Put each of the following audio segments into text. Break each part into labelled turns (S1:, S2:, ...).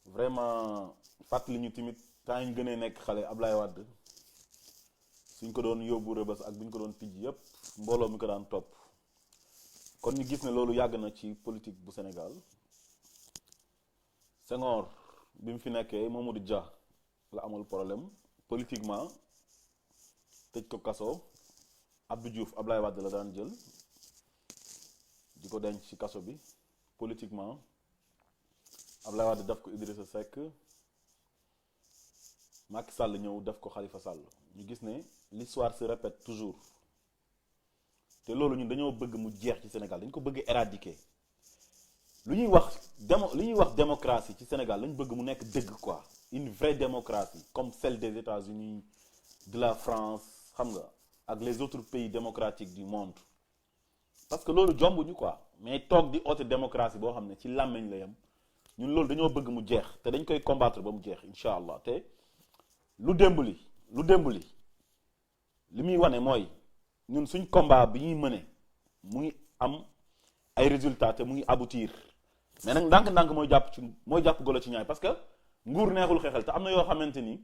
S1: vraiment fàttali ñu tamit temps yi ñu gënee nekk xale Ablaye Wade suñ ko doon yóbbu rëbës ak bu ñu ko doon tijji yépp mbooloo mi ko daan topp kon ñu gis ne loolu yàgg na ci politique bu Sénégal. Senghor bi mu fi nekkee Mamadou Dia la amul problème politiquement tëj ko kaso Abdou Diouf Ablaye Wade la daan jël di ko denc ci kaso bi politiquement Ablaye Wade daf ko Idrissa Seck Macky Sall ñëw def ko Khalifa Sall ñu gis ne l'histoire se répète toujours te loolu ñun dañoo bëgg mu jeex ci Sénégal dañ ko bëgg éradiquer lu ñuy wax démocratie ci Sénégal lañ bëgg mu nekk dëgg quoi une vraie démocratie comme celle des États-Unis de la France xam nga ak les autres pays démocratiques du monde parce que loolu jombuñu quoi mais toog di oote démocratie boo xam ne ci làmmiñ la yem ñun loolu dañoo bëgg mu jeex te dañ koy combattre ba mu jeex incha allah te lu démb li muy wane mooy ñun suñ combat bi ñuy mëne mu ngi am ay résultats te mu ngi aboutir mais nag ndànk-ndànk mooy jàpp golo ci ñaay parce que nguur neexul xeexal te am na yoo xamante ni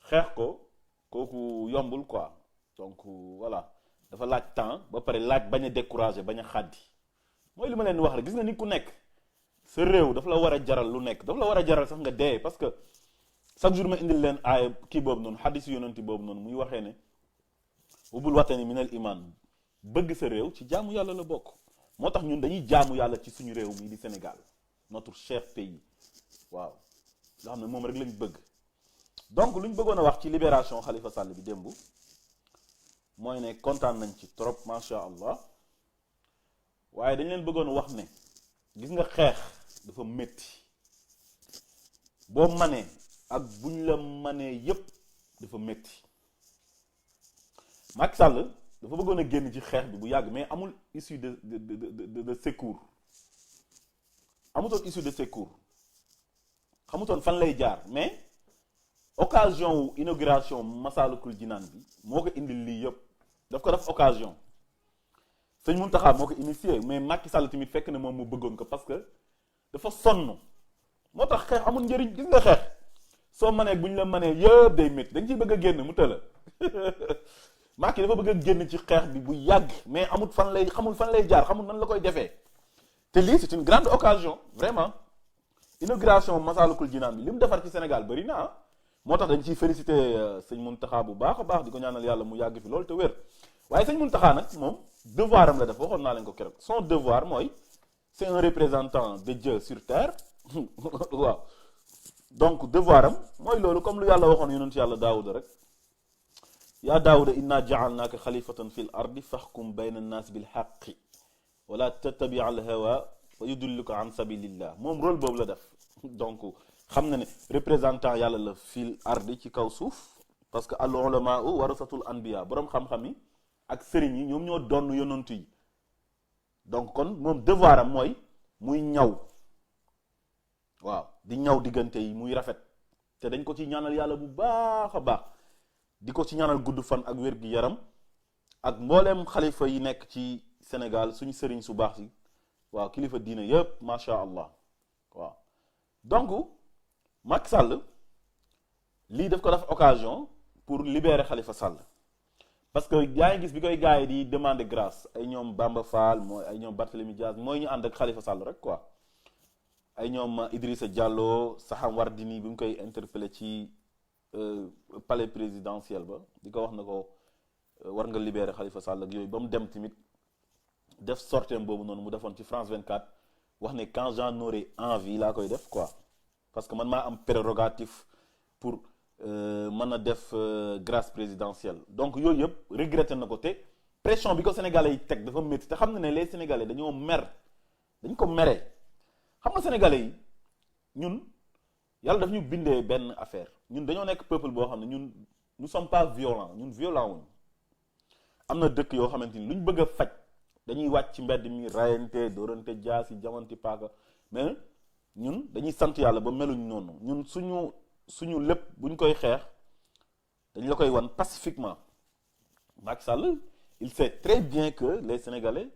S1: xeex ko kooku yombul quoi donc voilà dafa laaj temps ba pare laaj bañ a décourager bañ a xàddi mooy li ma leen wax rek gis nga nit ku nekk sa réew dafa la war a jaral lu nekk dafa la war a jaral sax nga dee parce que chaque jour ma indil leen aaya kii boobu noonu xadis yonanti boobu noonu muy waxee ne ubul watani minal iman bëgg sa réew ci jaamu yàlla la bokk moo tax ñun dañuy jaamu yàlla ci suñu réew mii di Sénégal notre cher pays waaw nga xam ne moom rek lañ bëgg donc lu ñu bëggoon a wax ci libération Khalifa Sall bi démb mooy ne kontaan nañ ci trop macha allah waaye dañ leen bëggoon wax ne gis nga xeex dafa métti boo manee ak buñ la manee yépp dafa métti Macky Sall dafa bëggoon a génn ci xeex bi bu yàgg mais amul issue de secours amutoon issue de secours xamutoon fan lay jaar mais occasion wu inauguration Massalikul Jinaan bi moo ko indil lii yëpp daf ko def occasion sëñ Mountakha moo ko initié mais Macky Sall tamit fekk na moom mu bëggoon ko parce que dafa sonn moo tax xeex amul njëriñ gis nga xeex soo mënee bu ñu la mënee yëpp day métti dañ ciy bëgg a génn mu tëla Macky dafa bëgg a génn ci xeex bi bu yàgg mais xamul fan lay jaar xamul nan la koy defee te lii c'est une grande occasion vraiment inauguration Massalikul Jinaan bi li mu defar ci Sénégal bëri na moo tax dañ ciy félicité sëñ Mountakha bu baax a baax di ko ñaanal yàlla mu yàgg fi loolu te wér waaye sëñ Mountakha nag moom devoir am la def waxoon naa leen ko keroog son devoir mooy c'est un représentant de Dieu sur terre waaw donc devoir am mooy loolu comme lu yàlla waxoon yonent yàlla Daawuda rek yaa Daawuda inna ja'alnaaka xalifatan fil ardi faxkum bayna annaas bil haqqi wala tattabi al hawa wa yudilluka an sabilillah moom rôle boobu la def donc xam na ne représentant yàlla la fil ardi ci kaw suuf parce que al ulama warasatul anbiya boroom xam-xam yi ak sëriñ yi ñoom ñoo doon yonantu yi donc kon moom devoir am mooy muy ñaw waaw di ñaw diggante yi muy rafet te dañ ko ci ñaanal yàlla bu baax a baax di ko ci ñaanal gudd fan ak wér gi yaram ak mbooleem xalifa yi nekk ci Sénégal suñu sëriñ su baax si waaw kilifa diina yépp macha allah waaw donc Macky Sall lii daf ko def occasion pour libérer Khalifa Sall parce que yaa ngi gis bi koy gars yi di demander grâce ay ñoom Bamba Fall mooy ay ñoom Barthélémy Diaz mooy ñu ànd ak Khalifa Sall rek quoi ay ñoom Idrissa Diallo Saham Wardini bi mu koy interpellé ci palais présidentiel ba di ko wax na ko war nga libérer Khalifa Sall ak yooyu ba mu dem tamit def sorteem boobu noonu mu defoon ci France 24 wax ne quand j'en aurai envie laa koy def quoi parce que man maa am prérogative pour mën a def grâce présidentielle donc yooyu yëpp regretté na ko te pression bi ko sénégalais yi teg dafa métti te xam na ne les sénégalais dañoo dañ ko meree xam nga sénégalais yi ñun yàlla daf ñu bindee benn affaire ñun dañoo nekk peuple boo xam ne ñun nous sommes pas violents ñun violent wuñ am na dëkk yoo xamante ni lu ñu bëgg a faj dañuy wàcc ci mbedd mi rayante doorante jaas yi jamanti paaka mais ñun dañuy sant yàlla ba meluñ noonu ñun suñu lépp buñ koy xeex dañ la koy wan pacifiquement Macky Sall il sait très bien que les Sénégalais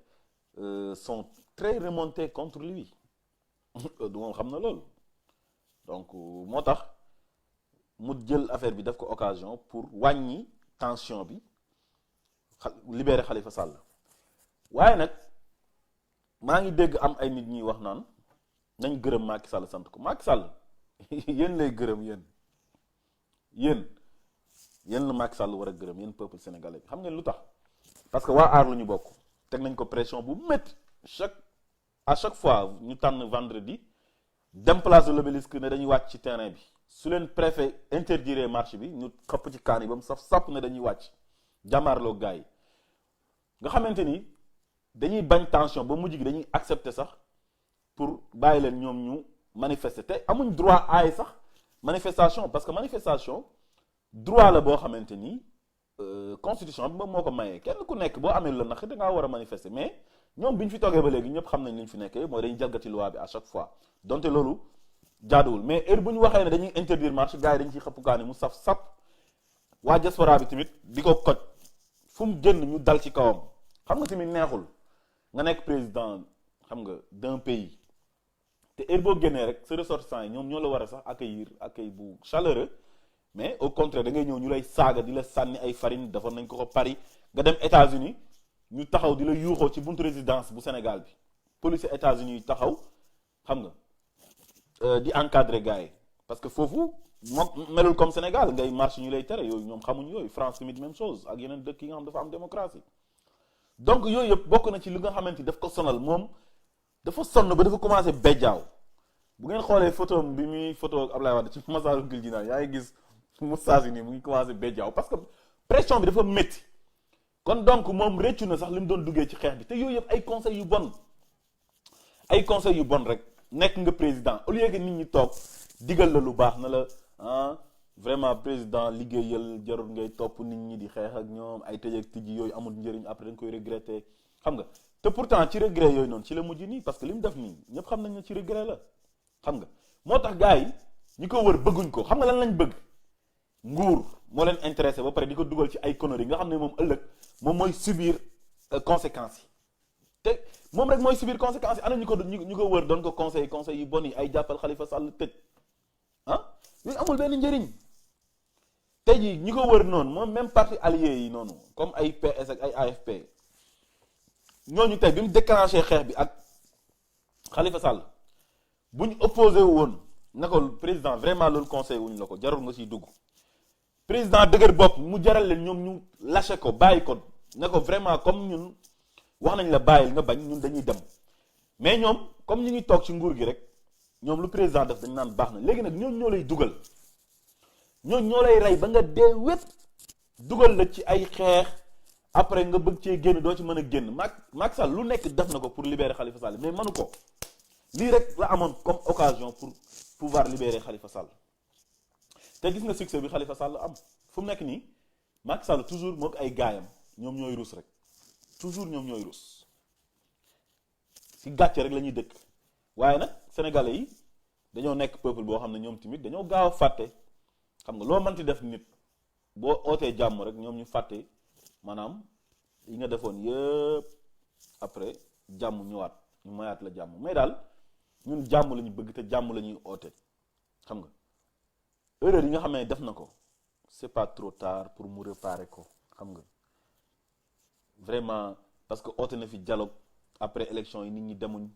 S1: sont très remontés contre lui du moom xam na loolu donc moo tax mu jël affaire bi def ko occasion pour wàññi tension bi libérer Khalifa Sall waaye nag maa ngi dégg am ay nit ñuy wax naan nañ gërëm Macky Sall sant ko Macky Sall yéen lay gërëm yéen la Macky Sall war a gërëm yéen peuple sénégalais bi xam ngeen lu tax parce que waa aar lu ñu bokk teg nañ ko pression bu métti à chaque fois ñu tànn vendredi dem place de l'Obélisque ne dañuy wàcc ci terrain bi su leen préfet interdire marche bi ñu xëpp ci kaan yi ba mu saf ne dañuy wàcc jàmmaarloo gars yi nga xamante ni dañuy bañ tension ba mujj gi dañuy accepter sax pour bàyyi leen ñoom ñu manifester te amuñ droit aay sax manifestation parce que manifestation droit la boo xamante ni constitution bi moom moo ko mayee kenn ku nekk boo amee la naq da ngaa war a manifester mais ñoom bi ñu fi toogee ba léegi ñëpp xam nañ li ñu fi nekkee mooy dañuy jalgati loi bi à chaque fois donte loolu jaaduwul mais heure bu ñu waxee ne dañuy interdire marche gars yi dañ ciy xëppukaani mu saf waa diaspora bi tamit di ko koj fu mu génn ñu dal ci kawam xam nga tamit neexul nga nekk président xam nga d'un pays te heure boo génnee rek sa ressortissants yi ñoom ñoo la war a sax accueil bu chaleureux mais au contraire da ngay ñëw ñu lay saaga di la sànni ay farine defoon nañ ko Paris nga dem États-Unis ñu taxaw di la yuuxoo ci buntu résidence bu Sénégal bi police États-Unis yi taxaw xam nga di encadrer gars yi parce que foofu moom melul comme Sénégal ngay marche ñu lay tere yooyu ñoom xamuñ yooyu France tamit même chose ak yeneen dëkk yi nga xam dafa am démocratie donc yooyu yëpp bokk na ci li nga xamante ni daf ko sonal moom dafa sonn ba dafa commencé bejjaaw bu ngeen xoolee photo bi muy photo Ablaye Wade ci Massalikul Jinaan yaa ngi gis moustache yi nii mu ngi commencé bejjaaw parce que pression bi dafa métti kon donc moom réccu na sax li mu doon duggee ci xeex bi te yooyu yëpp ay conseils yu bon rek nekk nga président au lieu que nit ñi toog digal la lu baax na la vraiment président liggéeyal jarul ngay topp nit ñi di xeex ak ñoom ay tëj ak tijji yooyu amul njëriñ après dañ koy regretter xam nga te pourtant ci regret yooyu noonu ci la mujj nii parce que li mu def nii ñëpp xam nañ ne ci regret la xam nga moo tax gars yi ñi ko wër bëgguñ ko xam nga lan lañ bëgg nguur moo leen intéressé ba pare di ko dugal ci ay conneries nga xam ne moom ëllëg moom mooy subir conséquences yi te moom rek mooy subir conséquences yi ana ñu ko wër doon ko conseil yu bon yi ay jàppal Khalifa Sall tëj yooyu amul benn njëriñ tey jii ñi ko wër noonu moom même parti allié yi noonu comme ay PS ak ay AFP ñooñu tey bi mu déclenché xeex bi ak Khalifa Sall bu ñu opposé woon na ko président vraiment loolu conseil wuñ la ko jarul nga siy dugg président dëgër bopp mu jaral leen ñoom ñu lâché ko bàyyi ko ne ko vraiment comme ñun wax nañ la bàyyil nga bañ ñun dañuy dem mais ñoom comme ñu ngi toog ci nguur gi rek ñoom lu président def dañ naan baax na léegi nag ñooñu ñoo lay dugal ñooñu ñoo lay rey ba nga dee wét dugal la ci ay xeex après nga bëgg cee génn doo ci mën a génn Macky Sall lu nekk def na ko pour libérer Khalifa Sall mais mënu ko lii rek la amoon comme occasion pour pouvoir libérer Khalifa Sall te gis nga succès bi Khalifa Sall am fu mu nekk nii Macky Sall toujours moog ay gaayam ñoom ñooy rus rek toujours ñoom ñooy rus si gàcce rek la ñuy dëkk waaye nag sénégalais yi dañoo nekk peuple boo xam ne ñoom tamit dañoo gaaw a fàtte xam nga loo mënti def nit boo ootee jàmm rek ñoom ñu fàtte maanaam yi nga defoon yëpp après jàmm ñëwaat ñu mayaat la jàmm mais daal ñun jàmm la ñu bëgg te jàmm la ñuy oote xam nga erreur yi nga xam ne def na ko c'est pas trop tard pour mu réparer ko xam nga vraiment parce que oote na fi dialogue après élection yi nit ñi demuñ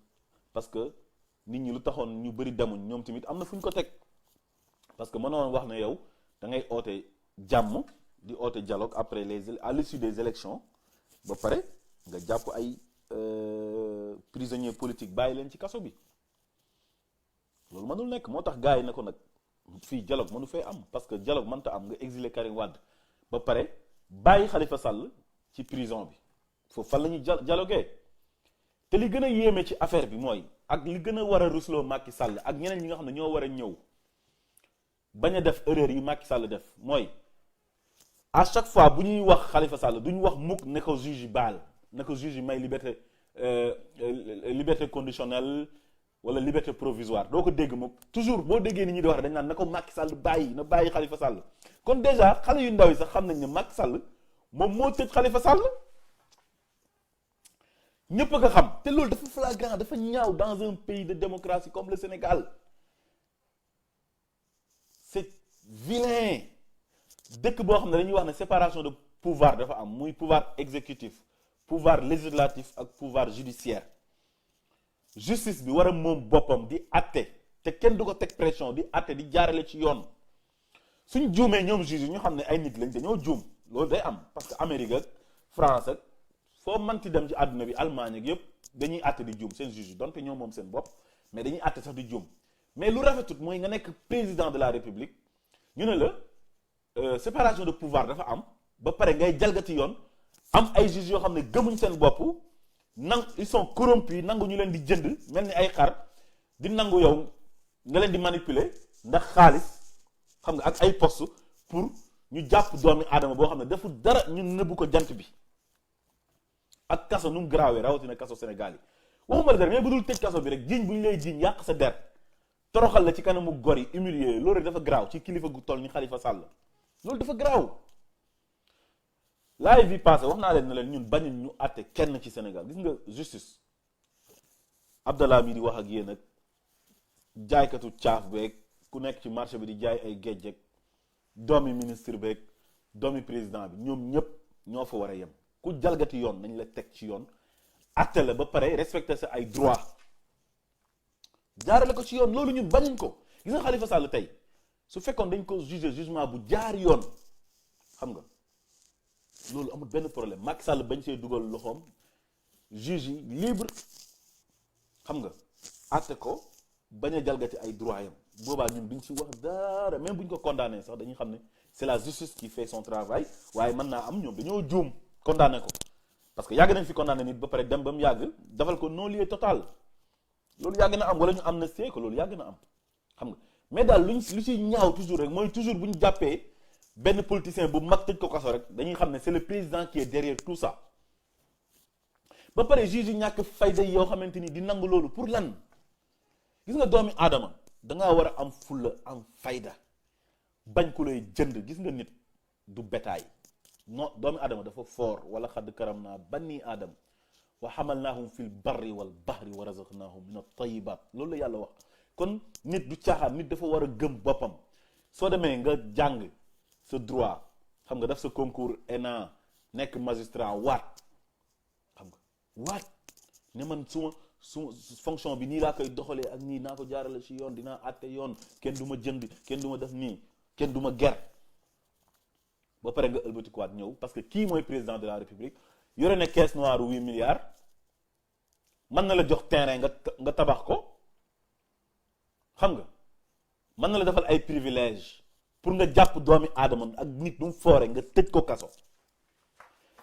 S1: parce que nit ñi lu taxoon ñu bëri demuñ ñoom tamit am na fu ñu ko teg parce que mënoon wax ne yow da ngay oote jàmm di oote dialogue après à l'issue des élections ba pare nga jàpp ay prisonniers politiques bàyyi leen ci kaso bi loolu mënul nekk moo tax gars yi ne ko nag fii dialogue mënu fee am parce que dialogue mënta am nga exiler Karim Wade ba pare bàyyi Khalifa Sall ci prison bi foofu fan la ñuy dialoguer te li gën a yéeme ci affaire bi mooy ak li gën a war a rusloo Macky Sall ak ñeneen ñi nga xam ne ñoo war a ñëw bañ a def erreur yi Macky Sall def mooy à chaque fois bu ñuy wax Khalifa Sall duñu wax mukk ne ko juge yi baal ne ko juge yi may liberté conditionnelle wala liberté provisoire doo ko dégg moom toujours boo déggee ni ñi di wax dañ naan na ko Macky Sall bàyyi na bàyyi Khalifa Sall kon déjà xale yu ndaw yi sax xam nañ ne Macky Sall moom moo tëj Khalifa Sall ñëpp a ko xam te loolu dafa flagrant dafa ñaaw dans un pays de démocratie comme le Sénégal c'est vilain. dëkk boo xam ne dañuy wax ne séparation de pouvoir dafa am muy pouvoir exécutif pouvoir législatif ak pouvoir judiciaire justice bi war a moom boppam di àtte te kenn du ko teg pression di àtte di jaarale ci yoon suñ juumee ñoom juge yi ñu xam ne ay nit lañ dañoo juum loolu day am parce que Amérique ak France ak foo manti dem ci àdduna bi Allemagne ak yëpp dañuy àtte di juum seen juge yi donte ñoom moom seen bopp mais dañuy àtte sax di juum mais lu rafetut mooy nga nekk président de la République ñu ne la séparation de pouvoir dafa am ba pare ngay jalgati yoon am ay juges yoo xam ne gëmuñ seen bopp ils sont corrompus nangu ñu leen di jënd mel ni ay xar di nangu yow nga leen di manipuler ndax xaalis xam nga ak ay poste pour ñu jàpp doomi aadama boo xam ne defu dara ñu nëbbu ko jant bi ak kaso nu mu garaawee rawatina kaso Sénégal yi waxuma la dara mais bu dul tëj kaso bi rek jiiñ bu ñu lay jiiñ yàq sa der toroxal la ci kanamu gor yi humilier loolu rek dafa garaaw ci kilifa gu toll ni Khalifa Sall loolu dafa garaaw live bi passé wax naa leen ne leen ñun bañuñ ñu àtte kenn ci Sénégal gis nga justice Abdallah mi di wax ak yéen ak jaaykatu caaf beeg ku nekk ci marché bi di jaay ay géej doomi ministre beeg doomi président bi ñoom ñëpp ñoo fa war a yem ku jalgati yoon nañ la teg ci yoon àtte la ba pare respecter sa ay droit jaarale ko ci yoon loolu ñun bañuñ ko gis nga Khalifa Sall tey su fekkoon dañ ko juger jugement bu jaar yoon xam nga loolu amul benn problème Macky Sall bañ see dugal loxoom juge yi libre xam nga àtte ko bañ a jalgati ay droit yam boobaa ñun duñ ci wax dara même buñ ko condamné sax dañuy xam ne c'est la justice qui fait son travail waaye mën naa am ñoom dañoo juum condamné ko parce que yàgg nañ fi condamné nit ba pare dem ba mu yàgg defal ko non-lieu total loolu yàgg na am wala ñu amnistie ko loolu yàgg na am xam nga mais daal lu ci ñaaw toujours rek mooy toujours bu ñu jàppee benn politicien bu mag tëj ko kaso rek dañuy xam ne c'est le président qui est derrière tout ça ba pare juge yu ñàkk fayda yoo xamante ni di nangu loolu pour lan gis nga doomi aadama dangaa war a am fulla am fayda bañ ku lay jënd gis nga nit du bétail non doomi aadama dafa foor wala xadd karam naa bani aadam wa hamalnaahum fil barri wal bahri wa razaqnaahum min at-tayyibaat loolu la yàlla wax kon nit du caaxaan nit dafa war a gëm boppam soo demee nga jàng sa droit xam nga def sa concours ENA nekk magistrat waat xam nga waat ne man su fonction bi nii laa koy doxalee ak nii naa ko jaarale ci yoon dinaa àtte yoon kenn du ma jënd kenn du ma def nii kenn du ma ger ba pare nga ëlbatikuwaat ñëw parce que kii mooy président de la république yore ne caisse noire 8 milliards mën na la jox terrain nga tabax ko xam nga mën na la defal ay privilèges pour nga jàpp doomi aadama ak nit du mu foore nga tëj ko kaso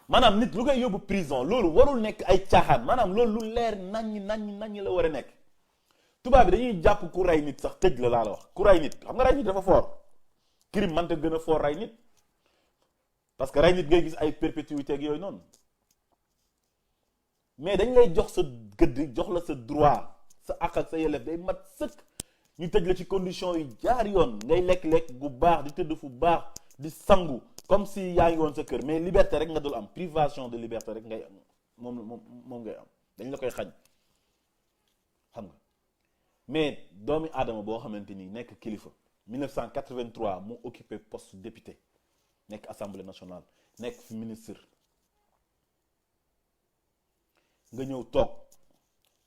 S1: maanaam nit lu koy yóbbu prison loolu warul nekk ay caaxaan maanaam loolu lu leer naññ la war a nekk tubaab bi dañuy jàpp ku rey nit sax tëj la laa la wax ku rey nit xam nga rey nit dafa foor crime mënta gën a foor rey nit parce que rey nit ngay gis ay perpétuité ak yooyu noonu mais dañ lay jox sa gëdd jox la sa droit sa àq ak sa yelleef day mat sëkk ñu tëj la ci condition yi jaar yoon ngay lekk-lekk gu baax di tëdd fu baax di sangu comme si yaa ngi woon sa kër mais liberté rek nga dul am privation de liberté rek ngay am moom ngay am dañ la koy xañ xam nga mais doomi aadama boo xamante ni nekk kilifa 1983 mu occupé poste député nekk assemblée nationale nekk fi ministre nga ñëw toog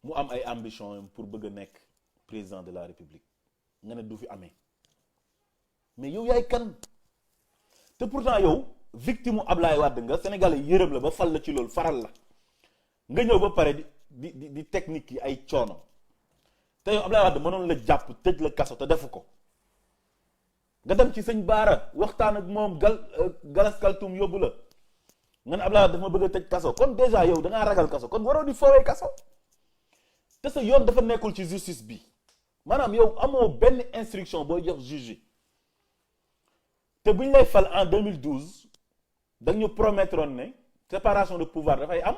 S1: mu am ay ambition pour bëgg a nekk président de la république nga ne du fi amee mais yow yaay kan te pourtant yow victime Ablaye Wade nga Sénégalais yërëm la ba fal la ci loolu faral la nga ñëw ba pare di technique yi ay coono te yow Ablaye Wade mënoon la jàpp tëj la kaso te defu ko nga dem ci sëñ Baara waxtaan ak moom galas kaltum yóbbu la nga ne Ablaye Wade dafa ma bëgg a tëj kaso kon déjà yow dangaa ragal kaso kon waroo di foowee kaso te sa yoon dafa nekkul ci justice bi maanaam yow amoo benn instruction booy jox juge te bu ñu lay fal en 2012 dañu promettre ne séparation de pouvoir dafay am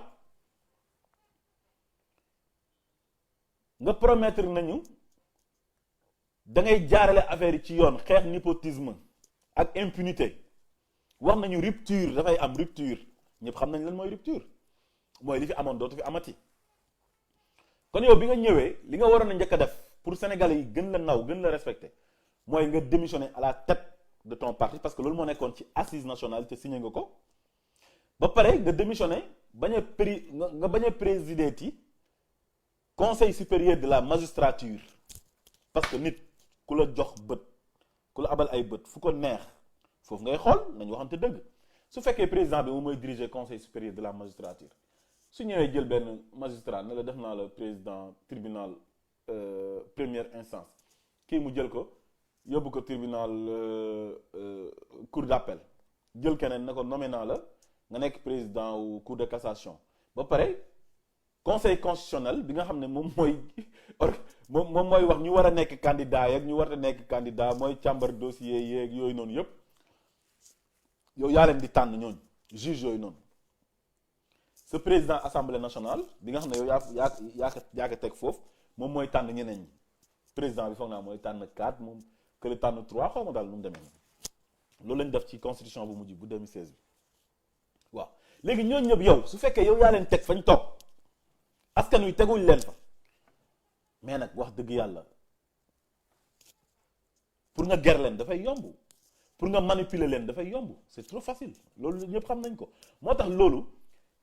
S1: nga promettre nañu da ngay jaarale affaire yi ci yoon xeex népotisme ak impunité wax nañu rupture dafay am rupture ñëpp xam nañ lan mooy rupture mooy li fi amoon dootu fi amati kon yow bi nga ñëwee li nga waroon a njëkk a def pour Sénégalais yi gën la naw gën la respecté mooy nga démissionner à la tête de ton parti parce que loolu moo nekkoon ci assise nationale te signé nga ko ba pare nga démissionner bañ a nga bañ a présider ci conseil supérieur de la magistrature parce que nit ku la jox bët ku la abal ay bët fu ko neex foofu ngay xool nañu waxante dëgg su fekkee président bi moom mooy diriger conseil supérieur de la magistrature su ñëwee jël benn magistrat ne la def naa la président tribunal première instance kii mu jël ko yóbbu ko tribunal cour d'appel jël keneen ne ko nommé naa la nga nekk président wu cour de cassation ba pare conseil constitutionnel bi nga xam ne moom mooy moom mooy wax ñu war a nekk candidat yeeg ñu war a nekk candidat mooy càmbar dossier yeeg yooyu noonu yëpp yow yaa leen di tànn ñooñu juge yooyu noonu ce président assemblée nationale bi nga xam ne yow yaa ko teg foofu moom mooy tànn ñeneen ñi président bi foog naa mooy tànn 4 moom kële tànn 3 xaw ma daal nu mu demee loolu lañ def ci constitution bu mujj bu 2016 bi waaw léegi ñooñu ñëpp yow su fekkee yow yaa leen teg fañ toog askan wi teguñ leen fa mais nag wax dëgg yàlla pour nga ger leen dafay yomb pour nga manipuler leen dafay yomb c'est trop facile loolu ñëpp xam nañ ko moo tax loolu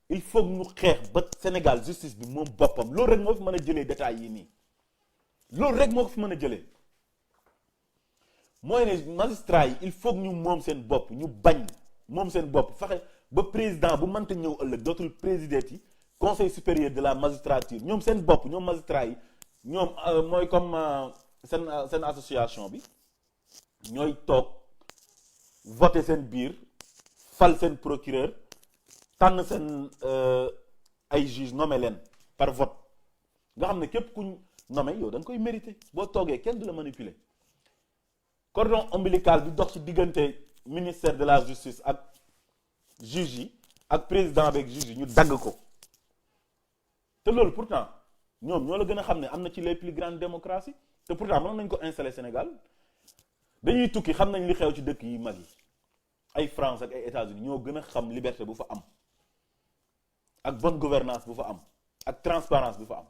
S1: il faut ñu xeex ba Sénégal justice bi moom boppam loolu rek moo fi mën a jëlee détails yi nii loolu rek moo ko fi mën a jëlee mooy ne magistrat yi il faut ñu moom seen bopp ñu bañ moom seen bopp fexe ba président bu mënta ñëw ëllëg dootul présider ci conseil supérieur de la magistrature ñoom seen bopp ñoom magistrat yi ñoom mooy comme seen association bi ñooy toog voter seen biir fal seen procureur tànn seen ay juge nommé leen par vote nga xam ne képp ku nommé yow da nga koy mérité boo toogee kenn du la manipuler cordon ombilical bi dox ci diggante ministère de la justice ak juge yi ak président beeg juge yi ñu dagg ko te loolu pourtant ñoom ñoo la gën a xam ne am na ci les plus grandes démocraties te pourtant mën nañ ko installer Sénégal dañuy tukki xam nañ li xew ci dëkk yi mag yi ay France ak ay États-Unis ñoo gën a xam liberté bu fa am ak bonne gouvernance bu fa am ak transparence bu fa am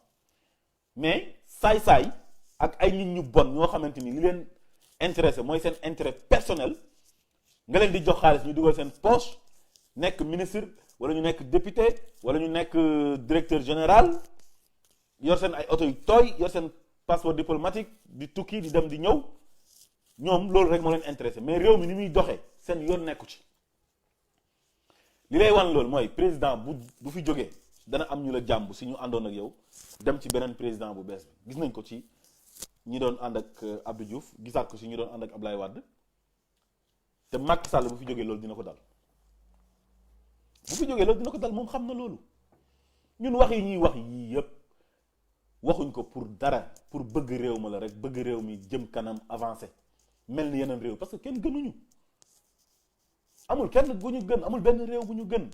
S1: mais saay-saay ak ay nit ñu bon ñoo xamante ni li leen intéressé mooy seen intérêt personnel nga leen di jox xaalis ñu dugal seen poche nekk ministre wala ñu nekk député wala ñu nekk directeur général yor seen ay oto yu tooy yor seen passeport diplomatique di tukki di dem di ñëw ñoom loolu rek moo leen intéressé mais réew mi ni muy doxee seen yoon nekku ci li lay wan loolu mooy président bu fi jógee dana am ñu la jàmb si ñu àndoon ak yow dem ci beneen président bu bees bi gis nañ ko ci ñi doon ànd ak Abdou Diouf gisaat ko si ñi doon ànd ak Ablaye Wade te Macky Sall bu fi jógee loolu dina ko dal bu fi jógee loolu dina ko dal moom xam na loolu ñun wax yi ñuy wax yii yëpp waxuñ ko pour dara pour bëgg réew ma la rek bëgg réew mi jëm kanam avancé mel ni yeneen réew parce que kenn gënuñu amul kenn bu ñu gën amul benn réew bu ñu gën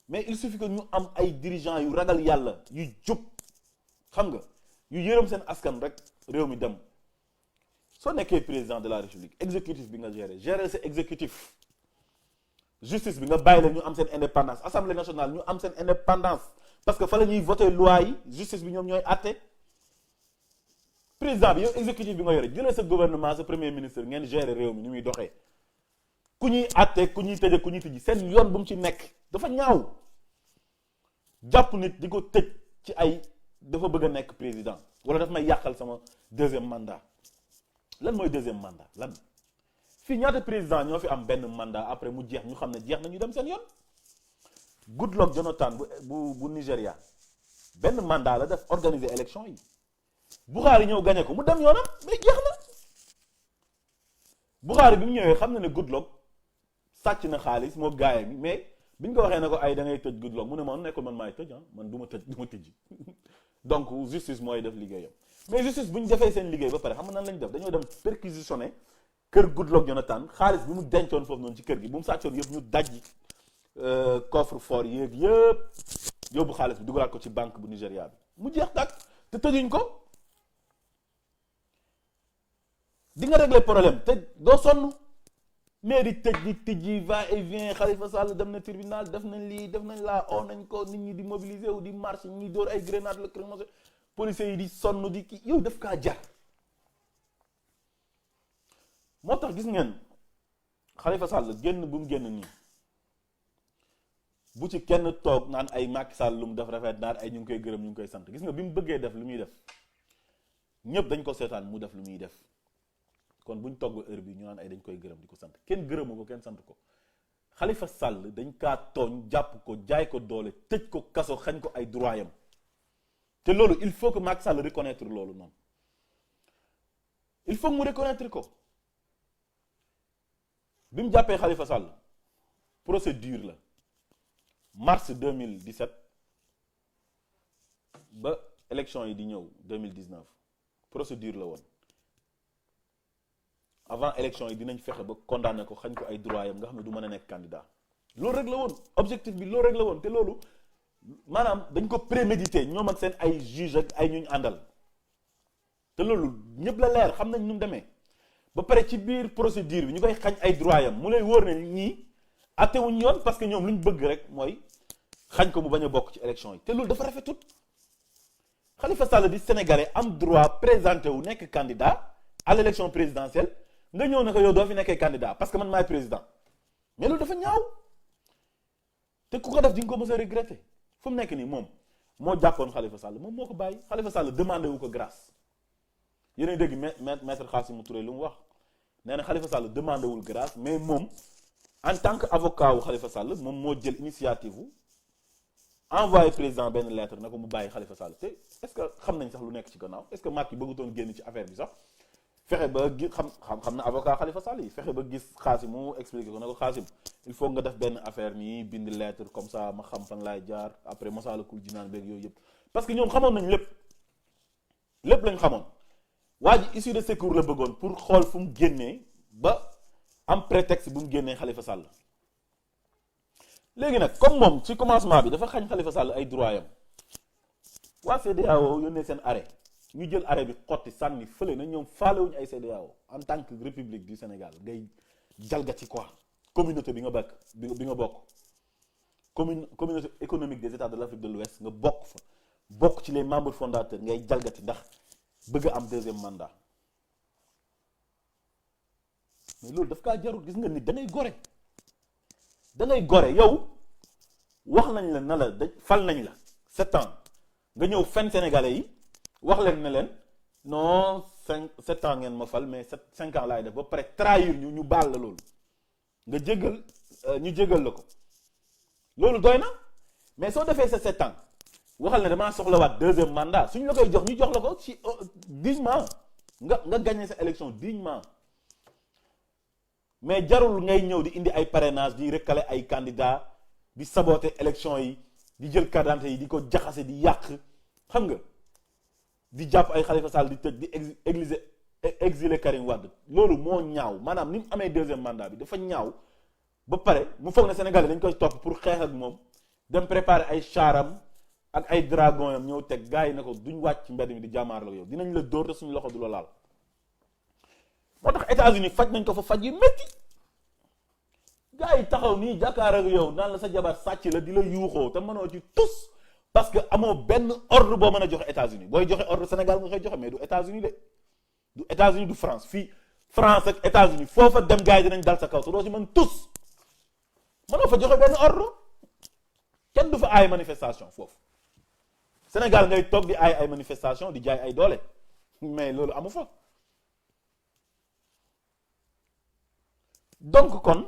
S1: mais il suffit que ñu am ay dirigeants yu ragal yàlla yu jub xam nga yu yërëm seen askan rek réew mi dem soo nekkee président de la république exécutif bi nga gérer sa exécutif justice bi nga bàyyi la ñu am seen indépendance assemblée nationale ñu am seen indépendance parce que fa la ñuy voter loi yi justice bi ñoom ñooy àtte président bi yow exécutif bi nga yore jëlee sa gouvernement sa premier ministre ngeen gérer réew mi ni muy doxee ku ñuy àtte ku ñuy tëje ku ñuy tëji seen yoon bu mu ci nekk dafa ñaaw jàpp nit di ko tëj ci ay dafa bëgg a nekk président wala daf may yàqal sama deuxième mandat lan mooy deuxième mandat lan fii ñaata président ñoo fi am benn mandat après mu jeex ñu xam ne jeex na ñu dem seen yoon Goodluck Jonathan bu Nigéria benn mandat la def organiser élection yi Buhari ñëw gagné ko mu dem yoonam mais jeex na Buhari bi mu ñëwee xam na ne Goodluck sàcc na xaalis moo gaayam yi mais bi ñu ko waxee ne ko ay da ngay tëj Goodluck mu ne man nekkul man maay tëj man du ma tëj donc justice mooy def liggéeyam mais justice bu ñu defee seen liggéey ba pare xam nga nan lañ def dañoo dem perquisitionner kër Goodluck Jonathan xaalis bi mu dencoon foofu noonu ci kër gi bu mu sàccoon yëpp ñu dajji coffre fort yéeg yëpp yóbbu xaalis bi dugalaat ko ci banque bu Nigéria bi mu jeex tàkk te tëjuñ ko di nga régler problème te doo sonn mais di tëj di tijji va et vient Khalifa Sall dem na tribunal def nañ lii def nañ laa oo nañ ko nit ñi di mobiliser wu di marche ñi dóor ay grenade lacrymogène policiers yi di sonn di kii yow daf kaa jar moo tax gis ngeen Khalifa Sall génn bu mu génn nii bu ci kenn toog naan ay Macky Sall lu mu def rafet naan ay ñu ngi koy gërëm ñu ngi koy sant gis nga bi mu bëggee def lu muy def ñëpp dañ ko seetaan mu def lu muy def kon buñ togg heure bi ñu naan ay dañ koy gërëm di ko sant kenn gërëmu ko kenn sant ko Khalifa Sall dañ kaa tooñ jàpp ko jaay ko doole tëj ko kaso xañ ko ay droit yam te loolu il faut que Macky Sall reconnaître loolu noonu il faut que mu reconnaître ko bi mu jàppee Khalifa Sall procédure la mars 2017 ba élection yi di ñëw 2019 procédure la woon avant élection yi dinañ fexe ba condamné ko xañ ko ay droit yam nga xam ne du mën a nekk candidat loolu rek la woon objectif bi loolu rek la woon te loolu maanaam dañ ko prémédité ñoom ak seen ay juge ak ay ñuñ àndal te loolu ñëpp la leer xam nañ nu mu demee ba pare ci biir procédure bi ñu koy xañ ay droit yam mu lay wóor ne ñii attewuñ yoon parce que ñoom lu ñu bëgg rek mooy xañ ko mu bañ a bokk ci élection yi te loolu dafa rafetut Khalifa Sall di sénégalais am droit présenté wu nekk candidat à l' élection présidentielle nga ñëw ne ko yow doo fi nekkee candidat parce que man maay président mais loolu dafa ñaaw te ku ko def di nga ko mës a regretter fu mu nekk nii moom moo jàppoon Khalifa Sall moom moo ko bàyyi Khalifa Sall demandé wu ko grâce yéen a dégg maître Khassimou Touré lu mu wax nee na Khalifa Sall demandé wul grâce mais moom en tant que avocat wu Khalifa Sall moom moo jël initiative wu envoyé président benn lettre na ko mu bàyyi Khalifa Sall te est-ce que xam nañ sax lu nekk ci gannaaw est-ce que Macky bëggutoon génn ci affaire bi sax fexe ba gis xam na avocat Khalifa Sall yi fexe ba gis Khassim mu expliqué ko ne ko Khassim il faut nga def benn affaire nii bind lettre comme ça ma xam fan laay jaar après Massalikul Jinaan beeg yooyu yëpp parce que ñoom xamoon nañ lépp lañ xamoon waa ji issue de secours la bëggoon pour xool fu mu génnee ba am prétexte bu mu génnee Khalifa Sall léegi nag comme moom ci commencement bi dafa xañ Khalifa Sall ay droit yam waa CEDEAO yónnee seen arrêt ñu jël arrêt bi xotti sànni fële na ñoom faalewuñu ay CEDEAO en tant que république du Sénégal ngay jalgati quoi communauté bi nga bokk communauté économique des États de l'Afrique de l'Ouest nga bokk ci les membres fondateurs ngay jalgati ndax bëgg a am deuxième mandat mais loolu daf kaa jarul gis nga nit da ngay gore yow wax nañ la na la fal nañ la 7 ans nga ñëw fen sénégalais yi wax leen ne leen non 7 ans ngeen ma fal mais 5 ans laay def ba pare trahir ñu baal la loolu nga jégal ñu jégal la ko loolu doy na mais soo defee sa 7 ans waxal ne damaa soxlawaat deuxième mandat suñ la koy jox ñu jox la ko ci dignement nga gagné sa élection dignement mais jarul ngay ñëw di indi ay parrainage di recalé ay candidats di saboter élection yi di jël carte d'identité yi di ko jaxase di yàq xam nga di jàpp ay Khalifa Sall di tëj di exiler Karim Wade loolu moo ñaaw maanaam ni mu amee deuxième mandat bi dafa ñaaw ba pare mu foog ne Sénégalais dañ koy topp pour xeex ak moom dem préparer ay charam ak ay dragon yam ñëw teg gars yi ne ko duñ wàcc mbedd mi di jàmmaar la yow dinañ la dóor te suñu loxo du la laal moo tax États-Unis faj nañ ko fa faj yu métti gars yi taxaw nii jàkkaar ak yow naan la sa jabar sàcc la di la yuuxoo te mënoo ci tus parce que amoo benn ordre boo mën a joxe États-Unis booy joxe ordre Sénégal nga koy joxe mais du États-Unis de du États-Unis du France fii France ak États-Unis foofa dem gars yi dinañ dal sa kaw te doo ci mën tus mënoo fa joxe benn ordre kenn du fa aay manifestation foofu Sénégal ngay toog di ay manifestation di jaay ay doole mais loolu amu fa donc kon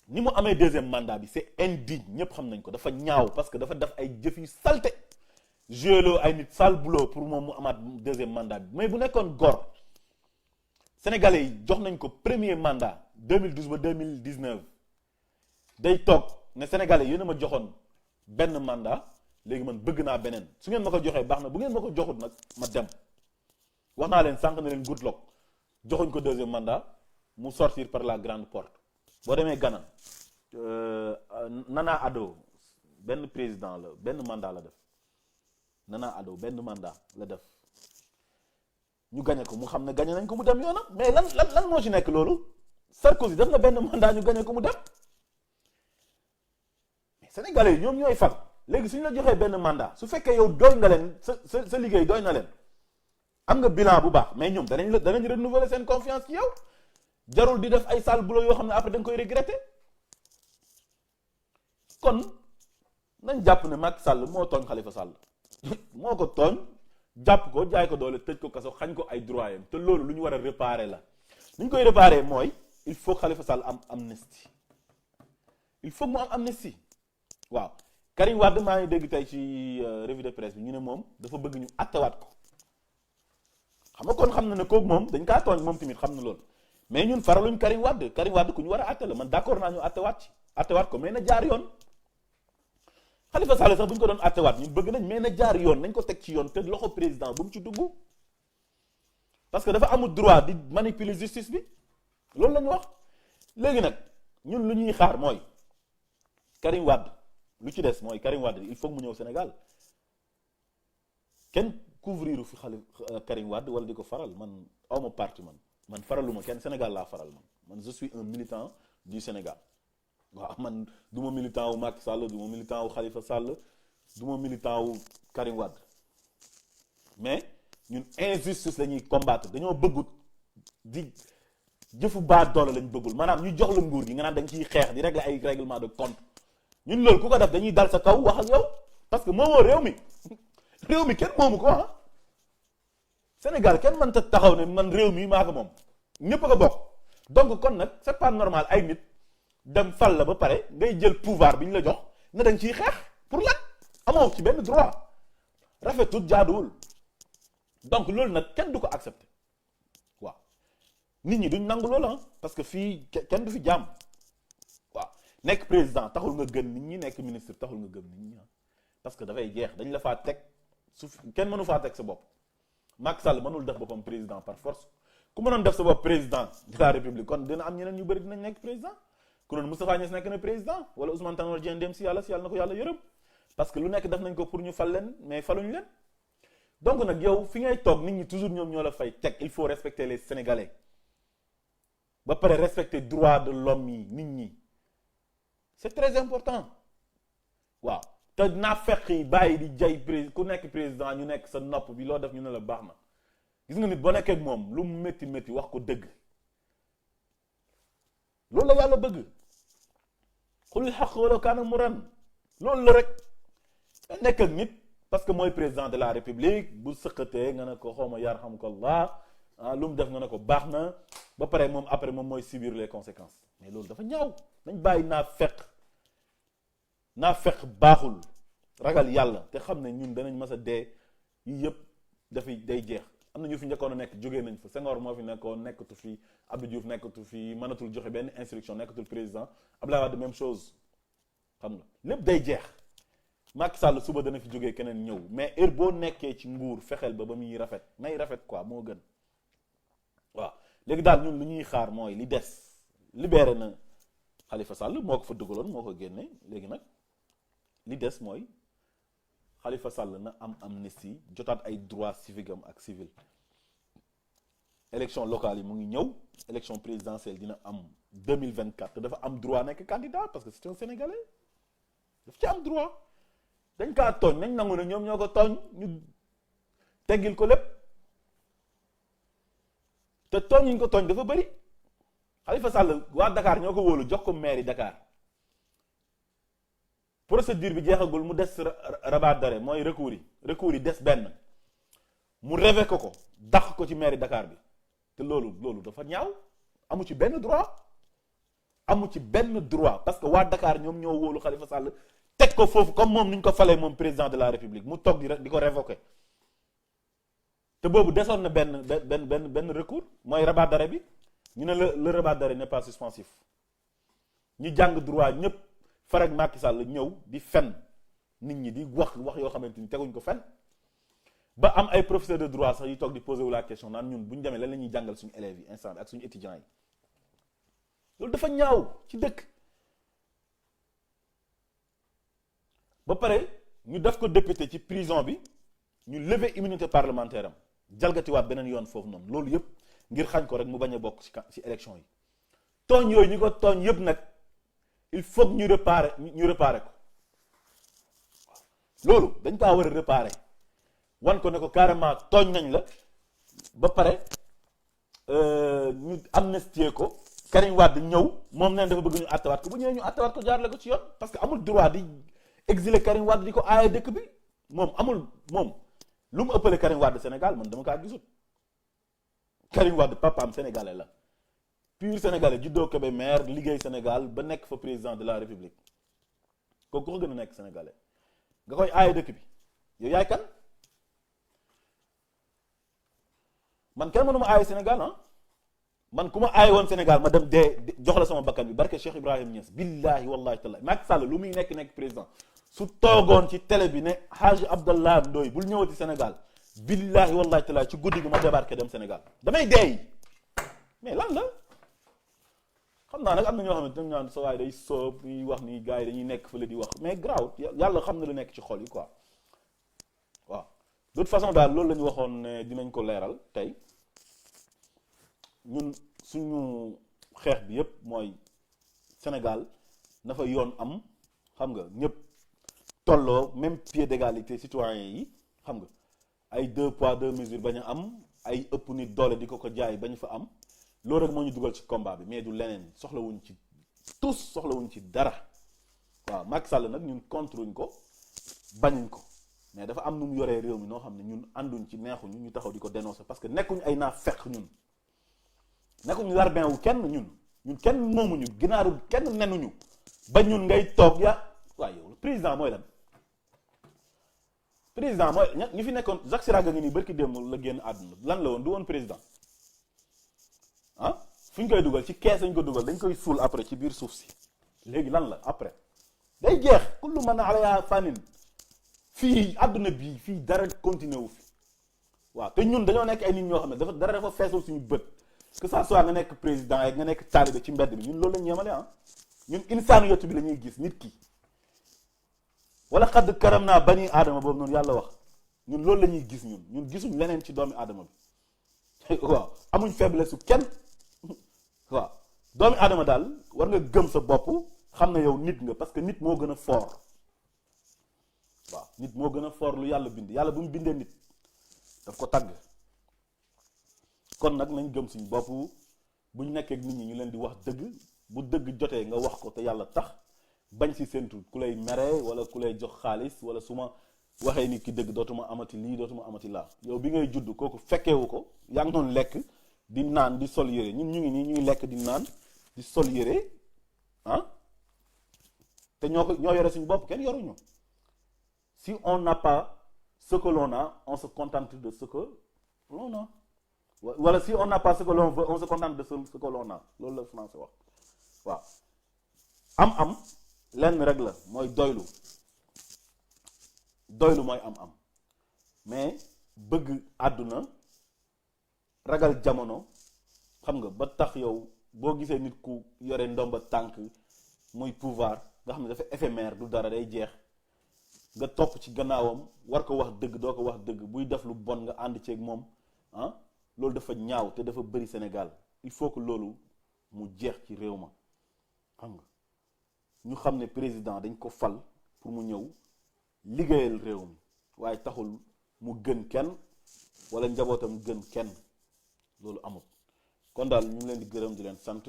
S1: ni mu amee deuxième mandat bi c'est indigne ñëpp xam nañ ko dafa ñaaw parce que dafa def ay jëf yu salte joué ay nit sale boulot pour moom mu amaat deuxième mandat bi mais bu nekkoon góor sénégalais yi jox nañ ko premier mandat 2012 ba 2019 day toog ne sénégalais yéen a ma joxoon benn mandat léegi man bëgg naa beneen su ngeen ma ko joxee baax na bu ngeen ma ko joxut nag ma dem wax naa leen sànq ne leen good luck joxuñ ko deuxième mandat mu sortir par la grande porte boo demee Ghana Nana Addo benn président la benn mandat la def Nana Addo benn mandat la def ñu gagné ko mu xam ne gagné nañ ko mu dem yoonam mais lan moo ci nekk loolu Sarkozy def na benn mandat ñu gagné ko mu dem mais sénégalais yi ñoom ñooy fal léegi suñu la joxee benn mandat su fekkee yow doy nga leen sa liggéey doy na leen am nga bilan bu baax mais ñoom danañ renouveler seen confiance ci yow jarul di def ay sale boulot yoo xam ne après da nga koy regretter. kon nañ jàpp ne Macky Sall moo tooñ Khalifa Sall moo ko tooñ jàpp ko jaay ko doole tëj ko kaso xañ ko ay droit yam te loolu lu ñu war a réparer la. li ñu koy réparer mooy il faut Khalifa Sall am amnistie il faut mu am amnistie waaw. Karim Wade maa ngi dégg tey ci revue de presse bi ñu ne moom dafa bëgg ñu attewaat ko xam nga kon xam na ne kooku moom dañ kaa tooñ moom tamit xam na loolu mais ñun faraluñ Karim Wade ku ñu war a atte la man d'accord naa ñu attewaat ko mais na jaar yoon. Khalifa Sall sax bu ñu ko doon attewaat ñun bëgg nañ mais na jaar yoon nañ ko teg ci yoon te loxo président bu mu ci dugg parce que dafa amul droit di manipuler justice bi loolu la ñu wax. léegi nag ñun lu ñuy xaar mooy Karim Wade lu ci des mooy Karim Wade il faut mu ñëw Sénégal kenn couvrir fi Karim Wade wala di ko faral man awma parti man faraluma kenn Sénégal laa faral man je suis un militant du Sénégal. waaw man du ma militant wu Macky Sall du ma militant wu Khalifa Sall du ma militant wu Karim Wade mais ñun injustice la ñuy combattre dañoo bëggut di jëfu baa doole lañ bëggul maanaam ñu jox la nguur gi nga naan dañ ciy xeex di régler ay règlement de compte ñun loolu ku ko def dañuy dal sa kaw wax ak yow parce que moomoo réew mi kenn moomu ko ah Sénégal kenn mënta taxaw ne man réew mi maa ko moom ñëpp a ko bokk donc kon nag c'est pas normal ay nit dem fal la ba pare ngay jël pouvoir bi ñu la jox nga dañ ciy xeex pour lan amoo ci benn droit rafetut jaaduwul donc loolu nag kenn du ko accepter waaw nit ñi duñ nangu loolu parce que fii kenn du fi jàmm waaw nekk président taxul nga gën nit ñi nekk ministre taxul nga gën nit ñi parce que dafay jeex dañ la faa teg su kenn mënu faa teg sa bopp Macky Sall mënul def boppam président par force ku mënoon def sa bopp président de la république kon dina am ñeneen ñu bëri dinañ nekk président ku doon Moustapha Niasse nekk na président wala Ousmane Tanor Dieng dem si yàlla na ko yàlla yërëm parce que lu nekk def nañ ko pour ñu fal leen mais faluñu leen donc nag yow fi ngay toog nit ñi toujours ñoom ñoo la fay teg il faut respecter les Sénégalais ba pare respecter droit de l'homme yi nit ñi c'est très important waaw te naa fekk yi bàyyi di jay ku nekk président ñu nekk sa nopp bi loo def ñu ne la baax na gis nga nit boo nekkee ak moom lu mu métti métti wax ko dëgg loolu la yàlla bëgg xulil xaq wala kaana muran loolu la rek nekk ak nit parce que mooy président de la république bu sëqatee nga ne ko xawma yarhamkallah lu mu def nga ne ko baax na ba pare moom après moom mooy subir les conséquences mais loolu dafa ñaaw nañ bàyyi naa fekk baaxul ragal yàlla te xam ne ñun danañ mas a dee yii yëpp dafay day jeex am na ñu fi njëkkoon a nekk jógee nañ fa Senghor moo fi nekkoon nekkatu fi Abdou Diouf nekkatu fi mënatul joxe benn instruction nekkatul président Abdoulaye Wade même chose xam nga lépp day jeex Macky Sall suba dana fi jógee keneen ñëw mais heure boo nekkee ci nguur fexeel ba muy rafet nay rafet quoi moo gën waaw léegi daal ñun lu ñuy xaar mooy li des libéré na Khalifa Sall moo ko fa dugaloon moo ko génne léegi nag li des mooy Khalifa Sall na am amnistie jotaat ay droits civiques am ak civil élection locale yi mu ngi ñëw élection présidentielle dina am 2024 te dafa am droit nekk candidat parce que c'est un Sénégalais daf ci am droit dañ kaa tooñ nañ nangu ne ñoom ñoo ko tooñ ñu teggil ko lépp te tooñ ñu ko tooñ dafa bëri Khalifa Sall waa Dakar ñoo ko wóolu jox ko mairie Dakar procédure bi jeexagul mu des rabat d'arrêt mooy recours yi des benn mu révoqué ko dàq ko ci mairie Dakar bi te loolu dafa ñaaw amu ci benn droit parce que waa Dakar ñoom ñoo wóolu Khalifa Sall teg ko foofu comme moom ni ñu ko falee moom président de la République mu toog di ko révoqué te boobu desoon na benn recours mooy rabat d'arrêt bi ñu ne le rabat d'arrêt n'est pas suspensif ñu jàng droit ñëpp farag Macky Sall ñëw di fen nit ñi di wax yoo xamante ni teguñ ko fen ba am ay professeurs de droit sax yu toog di poser wu la question naan ñun bu ñu demee lan la ñuy jàngal suñu élèves yi instant bi ak suñu étudiants yi loolu dafa ñaaw ci dëkk ba pare ñu def ko député ci prison bi ñu lever immunité parlementaire am jalgatiwaat beneen yoon foofu noonu loolu yëpp ngir xañ ko rek mu bañ a bokk ci élection yi tooñ yooyu ñu ko tooñ yëpp nag il faut que ñu réparer ko loolu dañ kaa war a réparer wan ko ne ko carrément tooñ nañ la ba pare ñu ñu amnistier ko Karim Wade ñëw moom neen dafa bëgg ñu àttewaat ko bu ñëwee ñu àttewaat ko jaarale ko ci yoon parce que amul droit di exiler Karim Wade di ko aaye dëkk bi moom lu mu ëppale Karim Wade Sénégal man dama kaa gisut. Karim Wade papaam sénégalais la pur sénégalais juddoo Kébémer liggéey Sénégal ba nekk fa président de la République kooku ko gën a nekk sénégalais nga koy aaye dëkk bi yow yaay kan man kenn mënu ma aaye Sénégal man ku ma aaye woon Sénégal ma dem dee jox la sama bakkan bi barke Cheikh Ibrahim Niass billahi wallahi taala Macky Sall lu muy nekk président su toogoon ci télé bi ne Hadji Abdallah Ndoye bul ñëwati Sénégal billahi wallahi taala ci guddi gi ma débarqué dem Sénégal damay deey mais lan la xam naa nag am na ñoo xamante ne ñaan sa waay day soob ñuy wax ni gars yi dañuy nekk fële di wax mais grave yàlla xam na lu nekk ci xol yi quoi waaw de toute façon daal loolu la ñu waxoon ne dinañ ko leeral tey ñun suñu xeex bi yépp mooy Sénégal na fa yoon am xam nga ñëpp tolloo même pied d'égalité citoyen yi xam nga ay 2 poids 2 mesures bañ a am ay ëpp nit doole di ko jaay bañ fa am loolu rek moo ñu dugal ci combat bi mais du leneen soxlawuñ ci tous soxlawuñ ci dara waaw Macky Sall nag ñun contre wuñ ko bañuñ ko mais dafa am nu mu yoree réew mi noo xam ne ñun ànduñ ci neexuñu ñu taxaw di ko dénoncer parce que nekkuñ ay naa fekk ñun nekkuñ larbin wu kenn ñun kenn moomuñu ginaaru kenn nenuñu ba ñun ngay toog waaye yow président mooy lan président mooy ñi fi nekkoon Jacques Chirac ngi nii barki démb la génn àdduna lan la woon du woon président fu ñu koy dugal ci kees lañ ko dugal dañ koy suul après ci biir suuf si léegi lan la après day jeex kullu man alayha fanin fii àdduna bii fii dara continué wu fi waaw te ñun dañoo nekk ay nit ñoo xam ne dara dafa feesul suñu bët que ça soit nga nekk président ak nga nekk taalibe ci mbedd bi ñun loolu lañ yemale ñun insaanu yotu bi la ñuy gis nit ki wala xadd karam naa bani aadama boobu noonu yàlla wax ñun loolu la ñuy gis ñun gisuñ leneen ci doomi aadama bi waaw amuñ faiblesse su kenn waaw doomi aadama daal war nga gëm sa bopp xam na yow nit nga parce que nit moo gën a fort waaw nit moo gën a fort lu yàlla bind yàlla bu mu bindee nit daf ko tagg kon nag nañ gëm suñu bopp buñ nekkee ak nit ñi ñu leen di wax dëgg bu dëgg jotee nga wax ko te yàlla tax bañ si séntu ku lay mere wala ku lay jox xaalis wala su ma waxee nit ki dëgg dootuma amati lii dootuma amati laa yow bi ngay judd kooku fekkeewu ko yaa ngi doon lekk di naan di sol yére ñun ñu ngi nii ñuy lekk di naan di sol yére te ñoo yore suñu bopp kenn yoruñu si on n'a pas ce que l'on a on se contente de ce que l'on a wala si on n'a pas ce que l'on veut on se contente de ce que l'on a loolu la français wax waaw am lenn rek la mooy doylu mooy am mais bëgg àdduna ragal jamono xam nga ba tax yow boo gisee nit ku yore ndomba tànk muy pouvoir nga xam ne dafa éphémère du dara day jeex nga topp ci gannaawam war ko wax dëgg doo ko wax dëgg buy def lu bon nga ànd ceeg moom loolu dafa ñaaw te dafa bëri Sénégal il faut que loolu mu jeex ci réew ma xam nga ñu xam ne président dañ ko fal pour mu ñëw liggéeyal réew mi waaye taxul mu gën kenn wala njabootam gën kenn loolu amul kon daal ñu ngi leen di gërëm di leen sant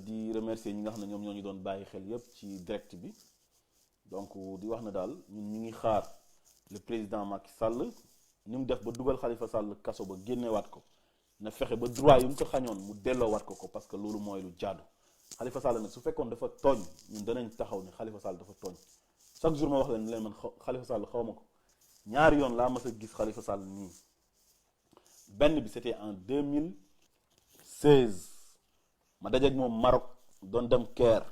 S1: di remercier ñi nga xam ne ñoom ñoo ñu doon bàyyi xel yépp ci direct bi donc di wax na daal ñun ñu ngi xaar le président Macky Sall ni mu def ba dugal Khalifa Sall kaso ba génnewaat ko na fexe ba droit yu mu ko xañoon mu delloowaat ko parce que loolu mooy lu jaadu Khalifa Sall nag su fekkoon dafa tooñ ñun danañ taxaw ne Khalifa Sall dafa tooñ chaque jour ma wax leen man Khalifa Sall xaw ma ko ñaari yoon laa mas a gis Khalifa Sall nii benn bi c'était en 2016 ma dajeeg moom Maroc doon dem Caire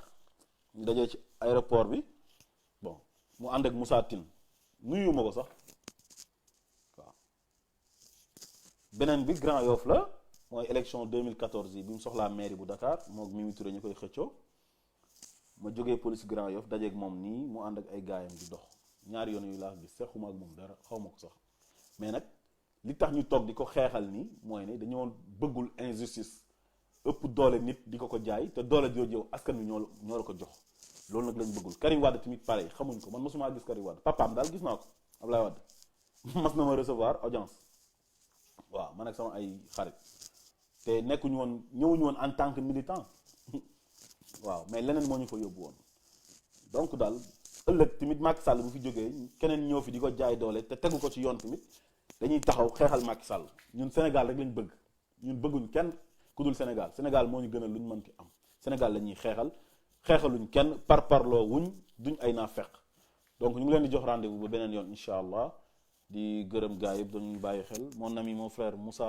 S1: ñu dajee ci aéroport bi bon mu ànd ak Moussa Tine nuyu ma ko sax waaw beneen bi Grand Yoff la mooy élection 2014 yi bi mu soxlaa mairie bu Dakar moom Mimi Touré ñu koy xëccoo ma jógee police Grand Yoff dajeeg moom nii mu ànd ak ay gaayam di dox ñaari yoon yu laa gis sequma ak moom dara xaw ma ko sax mais nag li tax ñu toog di ko xeexal nii mooy ne dañoo bëggul injustice ëpp doole nit di ko jaay te doole jooju yow askan wi ñoo la ko jox loolu nag lañ bëggul. Karim Wade tamit pareil xamuñ ko man mosuma gis Karim Wade papaam daal gis naa ko Ablaye Wade mas na ma recevoir audience waaw man ak sama ay xarit te nekkuñu woon ñëwuñu woon en tant que militant waaw mais leneen moo ñu fa yóbbu woon donc daal ëllëg tamit Macky Sall bu fi jógee keneen ñëw fi di ko jaay doole te tegu ko ci yoon tamit dañuy taxaw xeexal Macky Sall ñun Sénégal rek lañ bëgg ñun bëgguñ kenn ku dul Sénégal Sénégal moo ñu gënal lu ñu mënti am Sénégal la ñuy xeexaluñ kenn parloo wuñ duñ ay naafeq donc ñu ngi leen di jox rendez-vous ba beneen yoon incha allah di gërëm gars yëpp dañuy bàyyi xel mon ami mon frère Moussa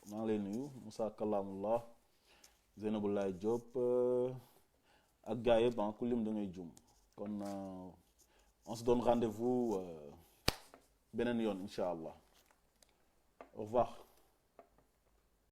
S1: maa ngi lay nuyu Moussa Kalamullah Zeynaboulaye Diop ak gars yëpp ku lim da ngay jum kon on se donne rendez-vous beneen yoon incha allah au revoir.